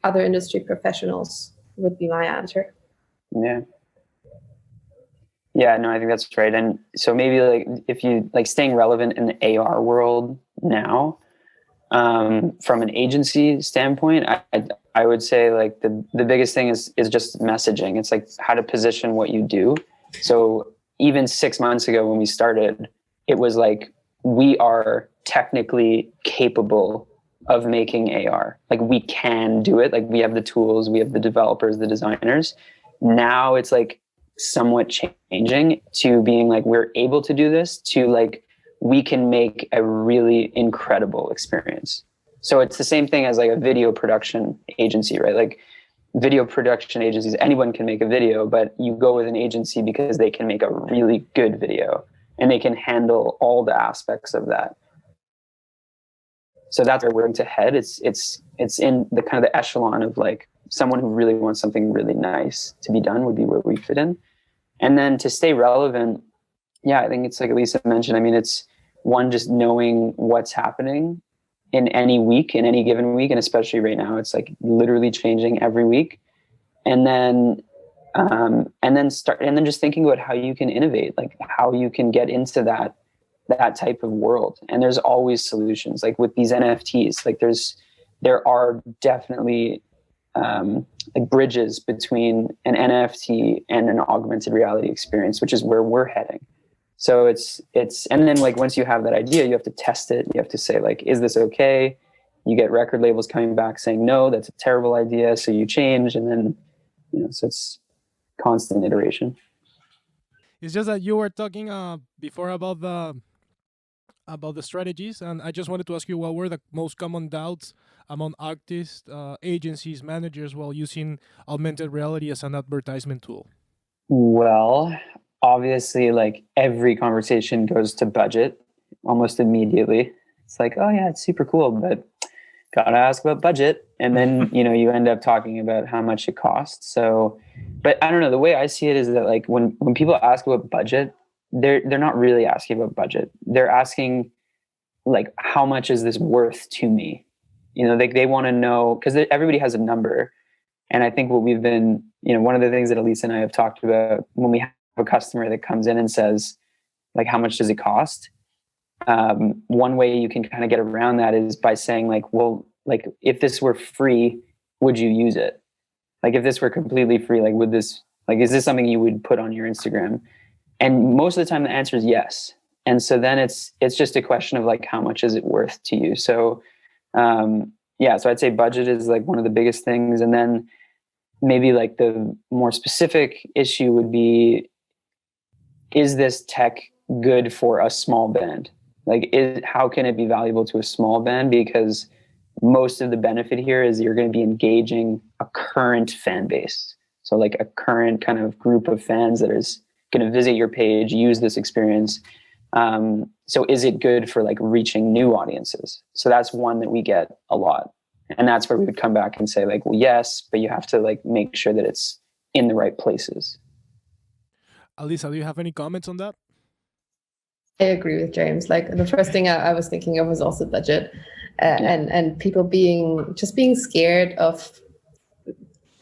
other industry professionals would be my answer. Yeah, no, I think that's right. And so maybe like if you like staying relevant in the AR world now, from an agency standpoint, I would say like the biggest thing is just messaging. It's like how to position what you do. So even 6 months ago when we started, it was like, we are technically capable of making AR. Like we can do it. Like we have the tools, we have the developers, the designers. Now it's like somewhat changing to being like, we're able to do this, to like, we can make a really incredible experience. So it's the same thing as like a video production agency, right? Like video production agencies, anyone can make a video, but you go with an agency because they can make a really good video and they can handle all the aspects of that. So that's where we're going to head. It's in the kind of the echelon of like someone who really wants something really nice to be done would be where we fit in. And then to stay relevant, yeah, I think it's like Elisa mentioned. I mean, it's one, just knowing what's happening in any week, in any given week, and especially right now, it's like literally changing every week. And then just thinking about how you can innovate, like how you can get into that type of world. And there's always solutions. Like with these NFTs, like there are definitely like bridges between an NFT and an augmented reality experience, which is where we're heading. So it's, and then like, once you have that idea, you have to test it. You have to say like, is this okay? You get record labels coming back saying, no, that's a terrible idea. So you change. And then, so it's constant iteration. It's just that you were talking before about the strategies, and I just wanted to ask you, what were the most common doubts among artists, agencies, managers while using augmented reality as an advertisement tool? Well, obviously, like every conversation goes to budget almost immediately. It's like, oh yeah, it's super cool, but gotta ask about budget. And then, you end up talking about how much it costs. So, but I don't know, the way I see it is that like when people ask about budget, they're not really asking about budget. They're asking like, how much is this worth to me? They want to know, because everybody has a number. And I think what we've been, one of the things that Elisa and I have talked about when we have a customer that comes in and says, like, how much does it cost? One way you can kind of get around that is by saying like, well, like if this were free, would you use it? Like if this were completely free, like is this something you would put on your Instagram? And most of the time the answer is yes. And so then it's just a question of like, how much is it worth to you? So, so I'd say budget is like one of the biggest things. And then maybe like the more specific issue would be, is this tech good for a small band? Like, how can it be valuable to a small band? Because most of the benefit here is you're going to be engaging a current fan base. So like a current kind of group of fans that is going to visit your page, use this experience. So is it good for like reaching new audiences? So that's one that we get a lot. And that's where we would come back and say like, well, yes, but you have to like make sure that it's in the right places. Alisa, do you have any comments on that? I agree with James. Like the first thing I was thinking of was also budget, and people being scared of,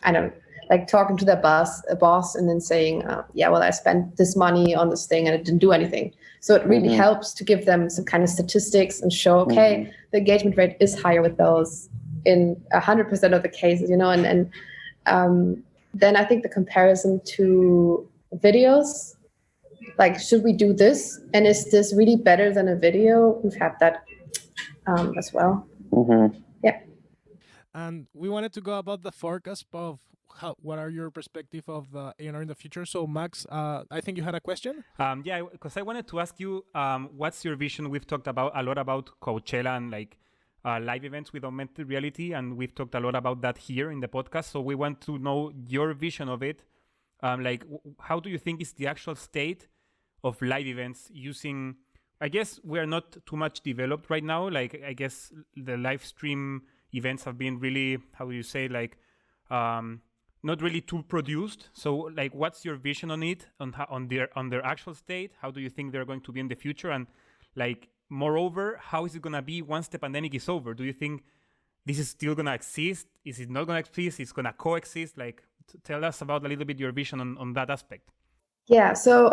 I don't know, like talking to their boss and then saying, yeah, well, I spent this money on this thing and it didn't do anything. So it really helps to give them some kind of statistics and show, okay, the engagement rate is higher with those in 100% of the cases, you know, and then I think the comparison to videos, like, should we do this? And is this really better than a video? We've had that as well. Yeah. And we wanted to go about the forecast of what are your perspective of the A&R in the future. So Max, I think you had a question. Yeah, because I wanted to ask you, what's your vision? We've talked a lot about Coachella and like live events with augmented reality, and we've talked a lot about that here in the podcast. So we want to know your vision of it. Like, how do you think is the actual state of live events using? I guess we're not too much developed right now. Like, I guess the live stream events have been really, how do you say, like, not really too produced. So, like, what's your vision on it, on their actual state? How do you think they're going to be in the future? And, like, moreover, how is it going to be once the pandemic is over? Do you think this is still going to exist? Is it not going to exist? Is it going to coexist? Like, tell us about a little bit your vision on that aspect. Yeah, so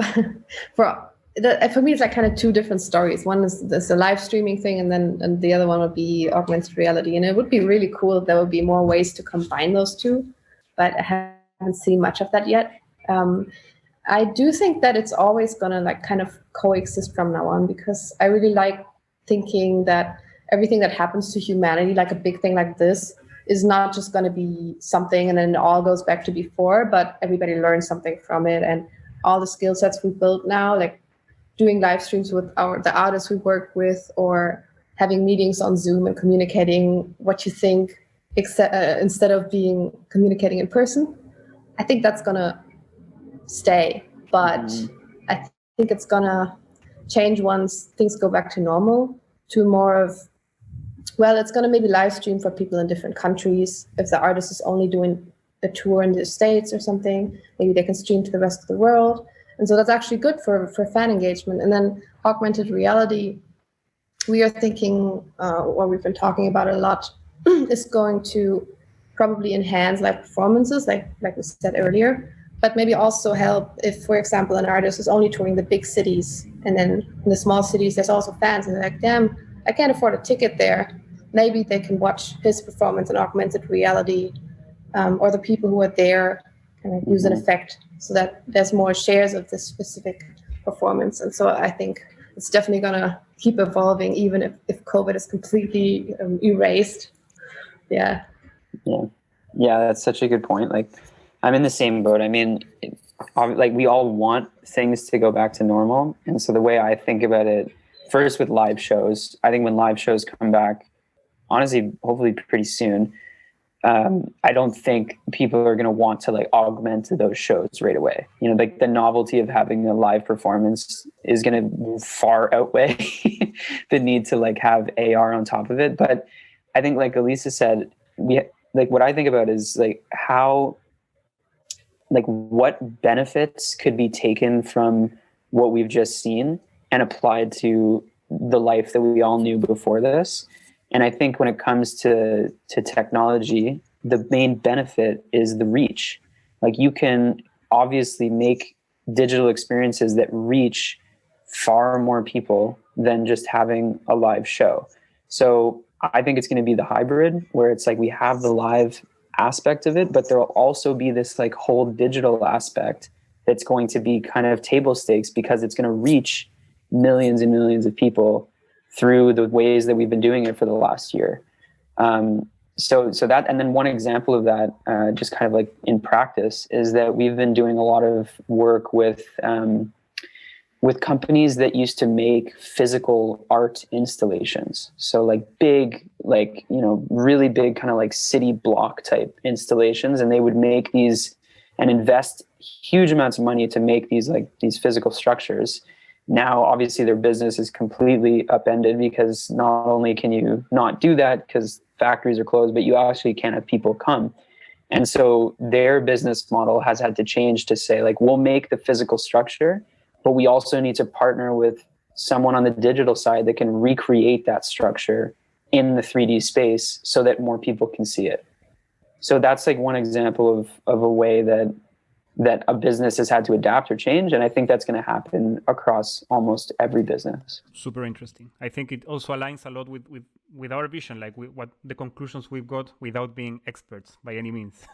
for me, it's like kind of two different stories. One is the live streaming thing, and the other one would be augmented reality. And it would be really cool if there would be more ways to combine those two, but I haven't seen much of that yet. I do think that it's always going to like kind of coexist from now on, because I really like thinking that everything that happens to humanity, like a big thing like this, is not just going to be something and then it all goes back to before, but everybody learns something from it. And all the skill sets we built now, like doing live streams with the artists we work with, or having meetings on Zoom and communicating what you think, instead of communicating in person. I think that's gonna stay, but I think it's gonna change once things go back to normal, to more of, well, it's gonna maybe live stream for people in different countries. If the artist is only doing a tour in the States or something, maybe they can stream to the rest of the world. And so that's actually good for fan engagement. And then augmented reality, we are thinking, or we've been talking about it a lot, is going to probably enhance live performances, like we said earlier, but maybe also help if, for example, an artist is only touring the big cities, and then in the small cities, there's also fans, and they're like, damn, I can't afford a ticket there. Maybe they can watch his performance in augmented reality, or the people who are there kind of use an effect so that there's more shares of this specific performance. And so I think it's definitely going to keep evolving, even if COVID is completely erased. Yeah, that's such a good point. Like, I'm in the same boat. I mean, like, we all want things to go back to normal. And so the way I think about it, first with live shows, I think when live shows come back, honestly, hopefully pretty soon, I don't think people are going to want to like augment those shows right away. You know, like the novelty of having a live performance is going to far outweigh the need to like have AR on top of it. But I think, like Alisa said, what I think about is like how, like, what benefits could be taken from what we've just seen and applied to the life that we all knew before this. And I think when it comes to technology, the main benefit is the reach. Like, you can obviously make digital experiences that reach far more people than just having a live show. So I think it's going to be the hybrid, where it's like we have the live aspect of it, but there will also be this like whole digital aspect that's going to be kind of table stakes, because it's going to reach millions and millions of people through the ways that we've been doing it for the last year. so that, and then one example of that, just kind of like in practice, is that we've been doing a lot of work with companies that used to make physical art installations. So like big, like, you know, really big kind of like city block type installations. And they would make these and invest huge amounts of money to make these physical structures. Now, obviously their business is completely upended because not only can you not do that because factories are closed, but you actually can't have people come. And so their business model has had to change to say, like, we'll make the physical structure, but we also need to partner with someone on the digital side that can recreate that structure in the 3D space so that more people can see it. So that's like one example of a way that a business has had to adapt or change. And I think that's going to happen across almost every business. Super interesting. I think it also aligns a lot with our vision, like what the conclusions we've got without being experts by any means.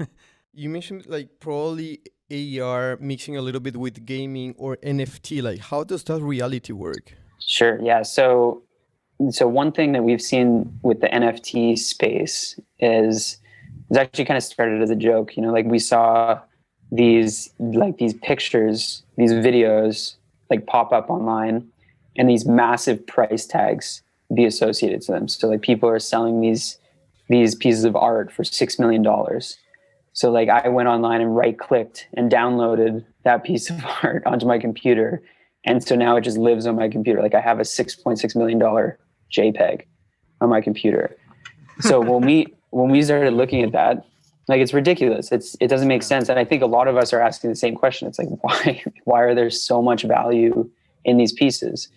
You mentioned like probably AR mixing a little bit with gaming or NFT. Like, how does that reality work? Sure. Yeah. So one thing that we've seen with the NFT space is it's actually kind of started as a joke. You know, like we saw these pictures, these videos like pop up online, and these massive price tags be associated to them. So like people are selling these pieces of art for $6 million. So like I went online and right-clicked and downloaded that piece of art onto my computer. And so now it just lives on my computer. Like I have a $6.6 million JPEG on my computer. So when we started looking at that, like it's ridiculous. It doesn't make sense. And I think a lot of us are asking the same question. It's like, why are there so much value in these pieces?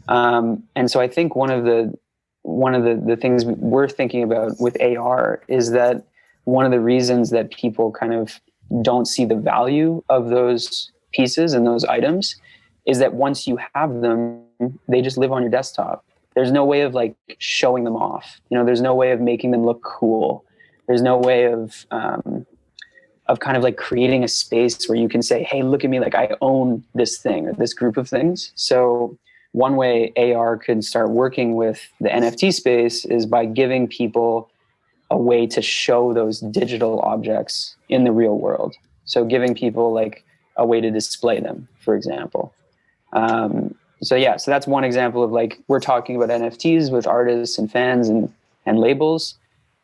And so I think one of the things we're thinking about with AR is that one of the reasons that people kind of don't see the value of those pieces and those items is that once you have them, they just live on your desktop. There's no way of like showing them off. You know, there's no way of making them look cool. There's no way of kind of like creating a space where you can say, hey, look at me, like I own this thing or this group of things. So one way AR could start working with the NFT space is by giving people a way to show those digital objects in the real world. So giving people like a way to display them, for example. So that's one example of like, we're talking about NFTs with artists and fans and labels.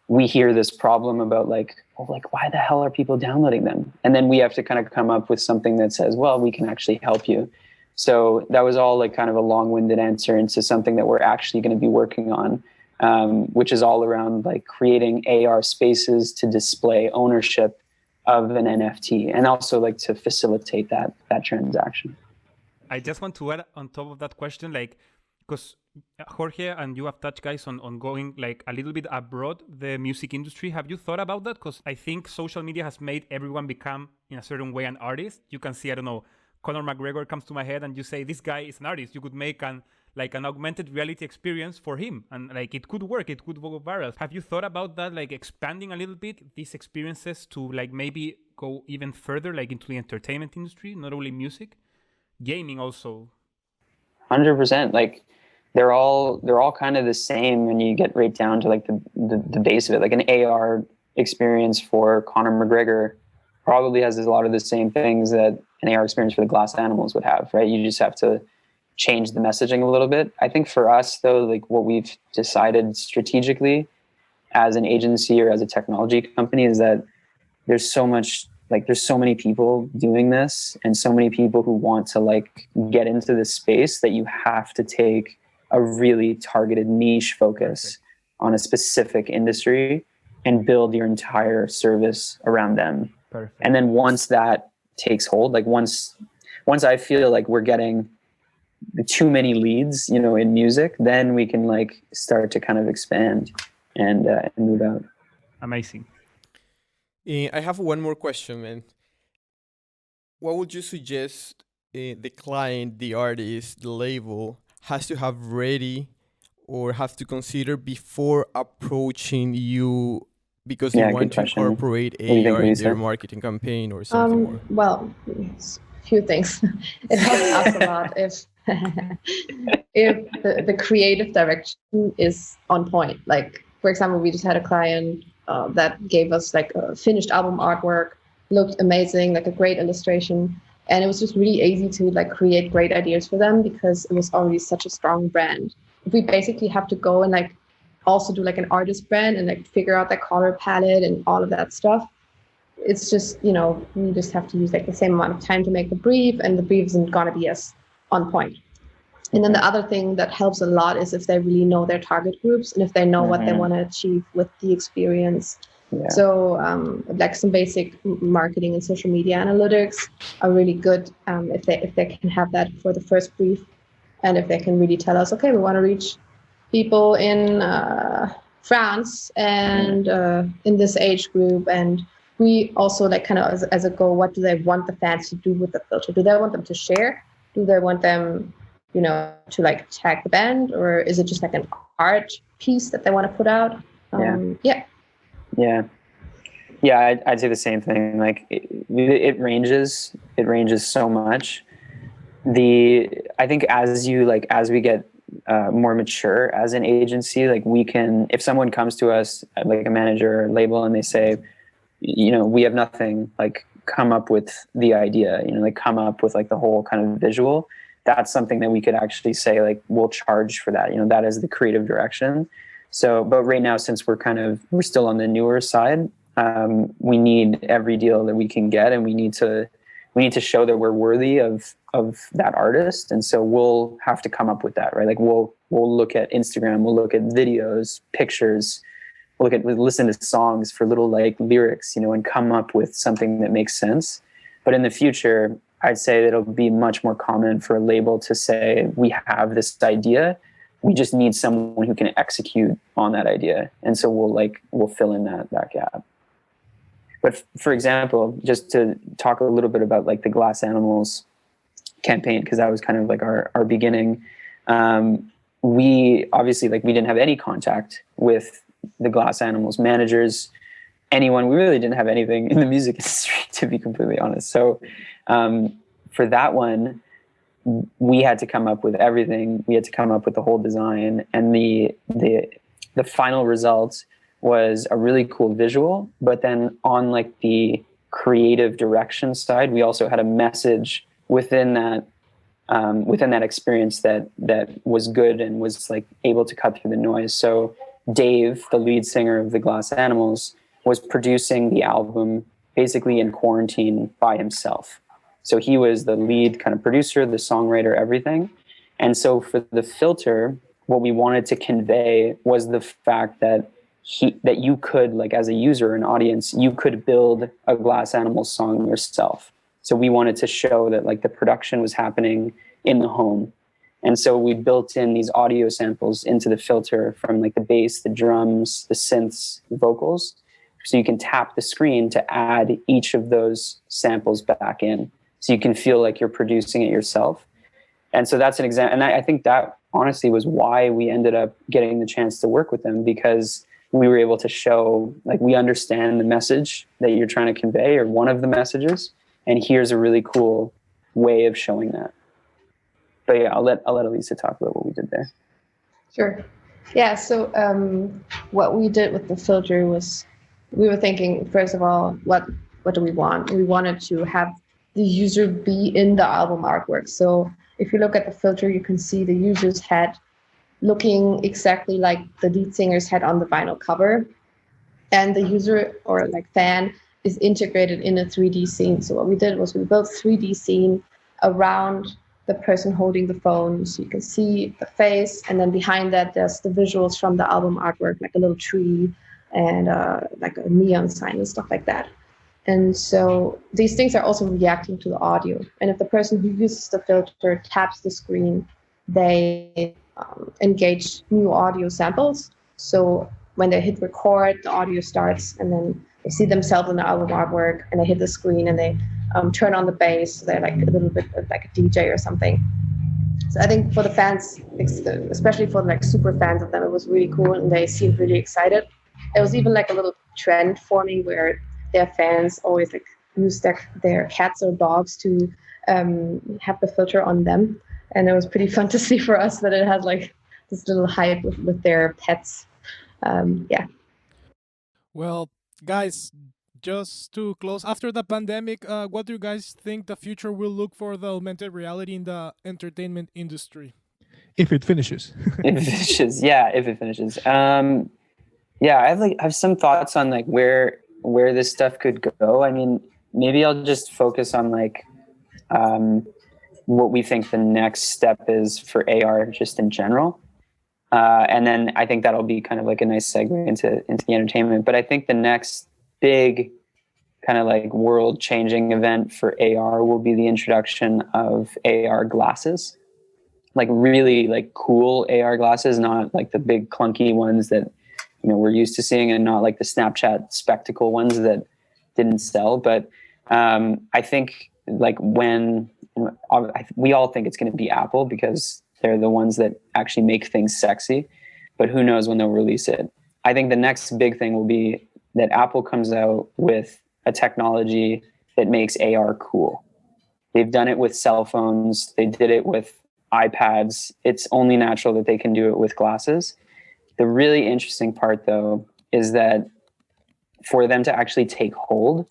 We hear this problem about like, why the hell are people downloading them? And then we have to kind of come up with something that says, well, we can actually help you. So that was all like kind of a long-winded answer into something that we're actually going to be working on, which is all around like creating AR spaces to display ownership of an NFT and also like to facilitate that transaction. I just want to add on top of that question, like, because Jorge and you have touched, guys, on going like a little bit abroad the music industry. Have you thought about that? Because I think social media has made everyone become in a certain way an artist. You can see, I don't know, Conor McGregor comes to my head and you say, this guy is an artist. You could make an augmented reality experience for him. And like, it could work, it could go viral. Have you thought about that? Like expanding a little bit these experiences to like maybe go even further, like into the entertainment industry, not only music, gaming also. 100%. Like they're all kind of the same when you get right down to like the base of it. Like an AR experience for Conor McGregor probably has a lot of the same things that an AR experience for the glass animals would have, right? You just have to change the messaging a little bit. I think for us though, like what we've decided strategically as an agency or as a technology company is that there's so many people doing this and so many people who want to like get into this space that you have to take a really targeted niche focus on a specific industry and build your entire service around them. Perfect. And then once that takes hold, like once I feel like we're getting too many leads, you know, in music, then we can like start to kind of expand and move out. Amazing. I have one more question, man. What would you suggest the client, the artist, the label has to have ready or have to consider before approaching you because they want to incorporate AR in their marketing campaign or something more? Well, a few things. It helps us a lot if the creative direction is on point. Like, for example, we just had a client that gave us like a finished album artwork, looked amazing, like a great illustration. And it was just really easy to like create great ideas for them because it was already such a strong brand. If we basically have to go and like also do like an artist brand and like figure out the color palette and all of that stuff, it's just, you know, we just have to use like the same amount of time to make the brief, and the brief isn't gonna be as on point. And then the other thing that helps a lot is if they really know their target groups and if they know what they want to achieve with the experience. Yeah. So like some basic marketing and social media analytics are really good if they can have that for the first brief, and if they can really tell us, okay, we want to reach people in France and in this age group, and we also like kind of as a goal, what do they want the fans to do with the filter? Do they want them to share? Do they want them, you know, to like tag the band, or is it just like an art piece that they want to put out? I'd say the same thing. Like it ranges so much. I think as we get more mature as an agency, like we can, if someone comes to us like a manager or label and they say, you know, we have nothing, like come up with the idea, you know, like come up with like the whole kind of visual. That's something that we could actually say, like, we'll charge for that. You know, that is the creative direction. So, but right now, since we're still on the newer side, we need every deal that we can get, and we need to show that we're worthy of that artist. And so we'll have to come up with that, right? Like we'll look at Instagram, we'll look at videos, pictures, we'll listen to songs for little like lyrics, you know, and come up with something that makes sense. But in the future, I'd say that it'll be much more common for a label to say, we have this idea, we just need someone who can execute on that idea. And so we'll fill in that gap. But for example, just to talk a little bit about like the Glass Animals campaign, because that was kind of like our beginning. We obviously, like, we didn't have any contact with the Glass Animals managers, anyone. We really didn't have anything in the music industry, to be completely honest. So for that one, we had to come up with everything. We had to come up with the whole design, and the final result was a really cool visual. But then on like the creative direction side, we also had a message within that experience that was good and was like able to cut through the noise. So Dave, the lead singer of the Glass Animals, was producing the album basically in quarantine by himself. So he was the lead kind of producer, the songwriter, everything. And so for the filter, what we wanted to convey was the fact that you could, like, as a user, an audience, you could build a Glass Animals song yourself. So we wanted to show that like the production was happening in the home. And so we built in these audio samples into the filter from like the bass, the drums, the synths, the vocals. So you can tap the screen to add each of those samples back in. So you can feel like you're producing it yourself. And so that's an example. And I think that honestly was why we ended up getting the chance to work with them, because we were able to show, like, we understand the message that you're trying to convey, or one of the messages. And here's a really cool way of showing that. But yeah, I'll let Elisa talk about what we did there. Sure. Yeah. So what we did with the filter was, we were thinking, first of all, what do we want? We wanted to have the user be in the album artwork. So if you look at the filter, you can see the user's head looking exactly like the lead singer's head on the vinyl cover. And the user, or like fan, is integrated in a 3D scene. So what we did was we built a 3D scene around the person holding the phone, so you can see the face, and then behind that there's the visuals from the album artwork, like a little tree and like a neon sign and stuff like that. And so these things are also reacting to the audio. And if the person who uses the filter taps the screen, they engage new audio samples. So when they hit record, the audio starts, and then they see themselves in the album artwork, and they hit the screen, and they turn on the bass. So they're like a little bit like a DJ or something. So I think for the fans, especially for like super fans of them, it was really cool, and they seemed really excited. There was even like a little trend forming where their fans always like use their cats or dogs to have the filter on them. And it was pretty fun to see for us that it had like this little hype with their pets. Yeah. Well, guys, just to close, after the pandemic, what do you guys think the future will look for the augmented reality in the entertainment industry? If it finishes. If it finishes, yeah, if it finishes. Yeah, I have some thoughts on like where this stuff could go. I mean, maybe I'll just focus on like what we think the next step is for AR just in general. And then I think that'll be kind of like a nice segue into the entertainment. But I think the next big kind of like world changing event for AR will be the introduction of AR glasses, like really like cool AR glasses, not like the big clunky ones that, we're used to seeing, and not like the Snapchat spectacle ones that didn't sell. But I think like when we all think it's going to be Apple because they're the ones that actually make things sexy, but who knows when they'll release it. I think the next big thing will be that Apple comes out with a technology that makes AR cool. They've done it with cell phones. They did it with iPads. It's only natural that they can do it with glasses. The really interesting part, though, is that for them to actually take hold,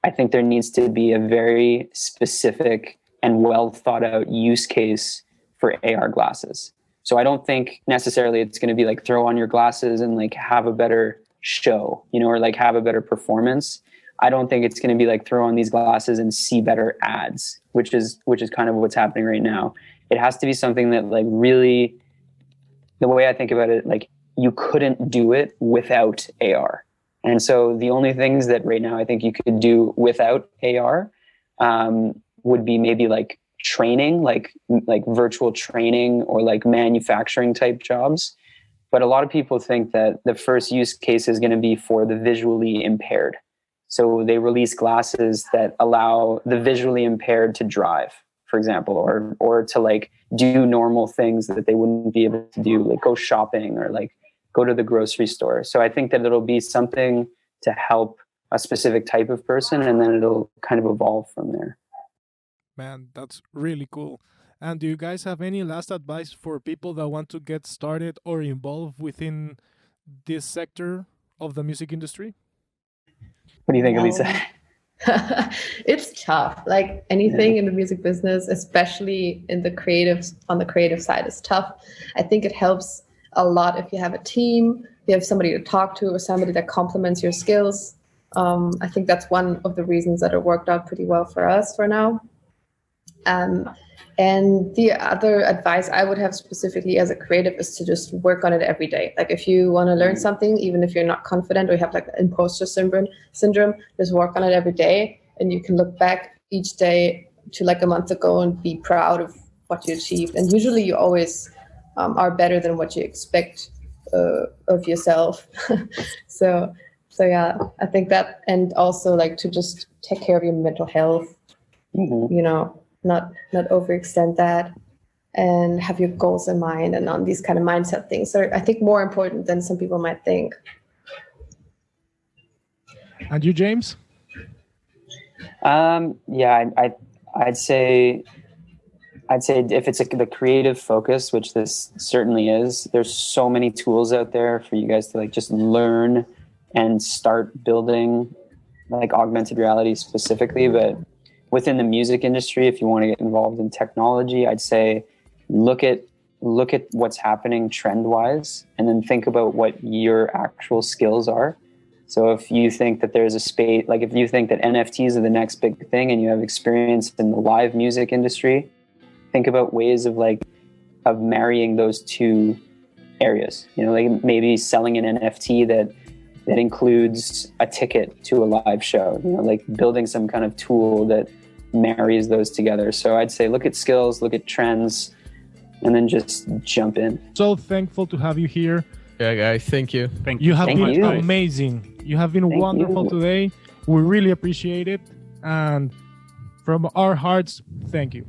I think there needs to be a very specific and well thought out use case for AR glasses. So I don't think necessarily it's going to be like throw on your glasses and like have a better show, or like have a better performance. I don't think it's going to be like throw on these glasses and see better ads, which is kind of what's happening right now. It has to be something that like really, the way I think about it, like you couldn't do it without AR. And so the only things that right now I think you could do without AR would be maybe like training, like virtual training or like manufacturing type jobs. But a lot of people think that the first use case is going to be for the visually impaired. So they release glasses that allow the visually impaired to drive, for example, or to like do normal things that they wouldn't be able to do, like go shopping or like go to the grocery store. So I think that it'll be something to help a specific type of person, and then it'll kind of evolve from there. Man, that's really cool. And do you guys have any last advice for people that want to get started or involved within this sector of the music industry? What do you think, Elisa? It's tough. Like anything in the music business, especially on the creative side, is tough. I think it helps a lot if you have a team, you have somebody to talk to, or somebody that complements your skills. I think that's one of the reasons that it worked out pretty well for us for now. And the other advice I would have specifically as a creative is to just work on it every day. Like if you want to learn something, even if you're not confident or you have like imposter syndrome, just work on it every day. And you can look back each day to like a month ago and be proud of what you achieved. And usually you always are better than what you expect of yourself. So yeah, I think that, and also like to just take care of your mental health, not overextend that, and have your goals in mind and on these kind of mindset things are, I think, more important than some people might think. And you, James? Yeah, I'd say if it's the creative focus, which this certainly is, there's so many tools out there for you guys to like just learn and start building like augmented reality specifically. But within the music industry, if you want to get involved in technology, I'd say look at what's happening trend-wise, and then think about what your actual skills are. So if you think that there's a space, like if you think that NFTs are the next big thing and you have experience in the live music industry, think about ways of marrying those two areas. Like maybe selling an NFT that includes a ticket to a live show, like building some kind of tool that marries those together. So I'd say look at skills, look at trends, and then just jump in. So thankful to have you here. Yeah, guys, thank you. Thank you. You have Thank been you. amazing. You have been wonderful today. We really appreciate it. And from our hearts, thank you.